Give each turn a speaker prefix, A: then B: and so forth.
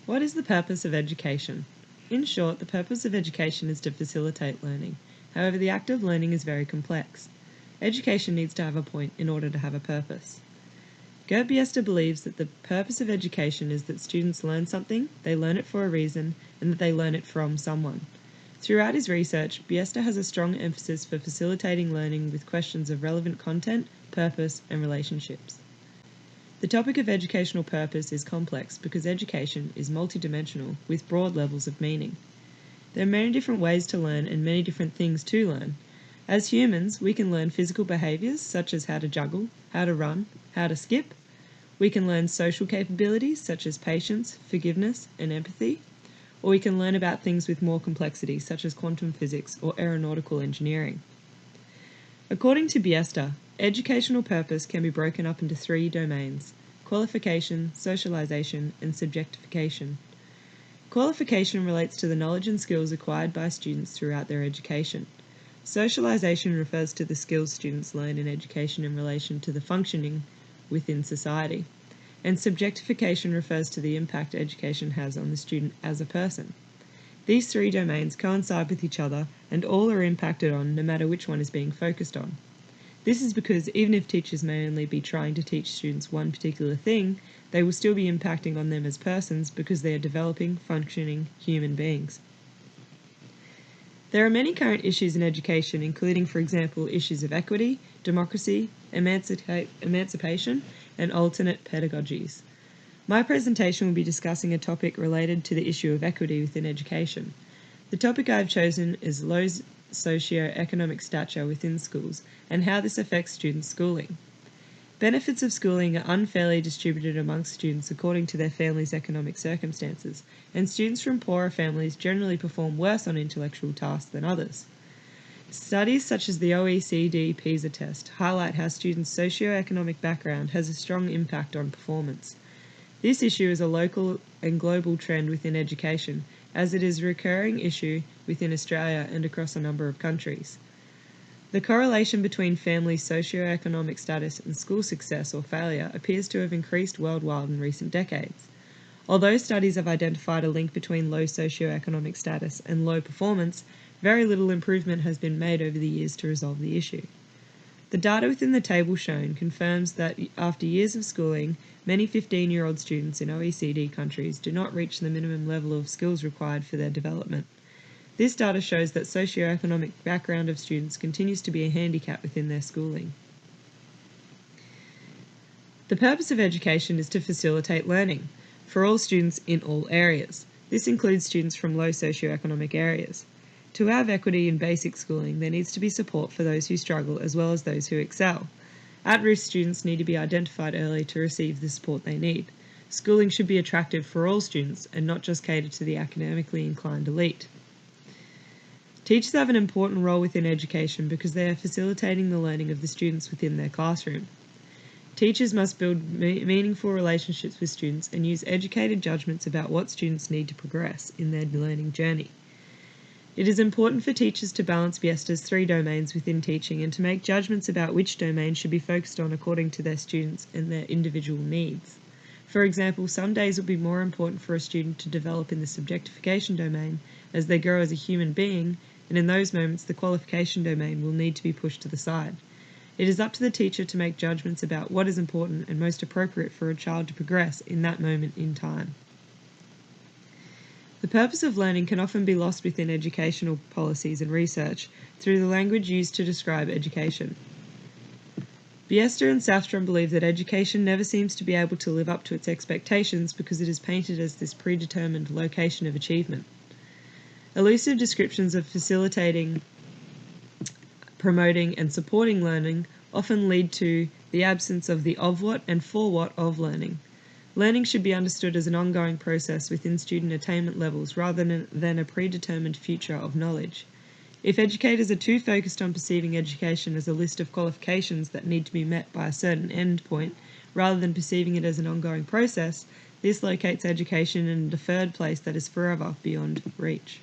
A: What is the purpose of education? In short, the purpose of education is to facilitate learning. However, the act of learning is very complex. Education needs to have a point in order to have a purpose. Gert Biester believes that the purpose of education is that students learn something, they learn it for a reason, and that they learn it from someone. Throughout his research, Biester has a strong emphasis for facilitating learning with questions of relevant content, purpose, and relationships. The topic of educational purpose is complex because education is multidimensional with broad levels of meaning. There are many different ways to learn and many different things to learn. As humans, we can learn physical behaviours such as how to juggle, how to run, how to skip. We can learn social capabilities such as patience, forgiveness, and empathy. Or we can learn about things with more complexity such as quantum physics or aeronautical engineering. According to Biester, educational purpose can be broken up into 3 domains: qualification, socialization, and subjectification. Qualification relates to the knowledge and skills acquired by students throughout their education. Socialization refers to the skills students learn in education in relation to the functioning within society. And subjectification refers to the impact education has on the student as a person. These 3 domains coincide with each other and all are impacted on no matter which one is being focused on. This is because even if teachers may only be trying to teach students one particular thing, they will still be impacting on them as persons because they are developing, functioning human beings. There are many current issues in education, including, for example, issues of equity, democracy, emancipation, and alternate pedagogies. My presentation will be discussing a topic related to the issue of equity within education. The topic I have chosen is low socio-economic stature within schools and how this affects students' schooling. Benefits of schooling are unfairly distributed amongst students according to their family's economic circumstances, and students from poorer families generally perform worse on intellectual tasks than others. Studies such as the OECD PISA test highlight how students' socio-economic background has a strong impact on performance. This issue is a local and global trend within education, as it is a recurring issue within Australia and across a number of countries. The correlation between family socio-economic status and school success or failure appears to have increased worldwide in recent decades. Although studies have identified a link between low socio-economic status and low performance, very little improvement has been made over the years to resolve the issue. The data within the table shown confirms that after years of schooling, many 15-year-old students in OECD countries do not reach the minimum level of skills required for their development. This data shows that socioeconomic background of students continues to be a handicap within their schooling. The purpose of education is to facilitate learning for all students in all areas. This includes students from low socioeconomic areas. To have equity in basic schooling, there needs to be support for those who struggle as well as those who excel. At-risk students need to be identified early to receive the support they need. Schooling should be attractive for all students and not just cater to the academically inclined elite. Teachers have an important role within education because they are facilitating the learning of the students within their classroom. Teachers must build meaningful relationships with students and use educated judgments about what students need to progress in their learning journey. It is important for teachers to balance Biester's 3 domains within teaching and to make judgments about which domain should be focused on according to their students and their individual needs. For example, some days will be more important for a student to develop in the subjectification domain as they grow as a human being, and in those moments the qualification domain will need to be pushed to the side. It is up to the teacher to make judgments about what is important and most appropriate for a child to progress in that moment in time. The purpose of learning can often be lost within educational policies and research through the language used to describe education. Biester and Southstrom believe that education never seems to be able to live up to its expectations because it is painted as this predetermined location of achievement. Elusive descriptions of facilitating, promoting, and supporting learning often lead to the absence of the of what and for what of learning. Learning should be understood as an ongoing process within student attainment levels rather than a predetermined future of knowledge. If educators are too focused on perceiving education as a list of qualifications that need to be met by a certain end point, rather than perceiving it as an ongoing process, this locates education in a deferred place that is forever beyond reach.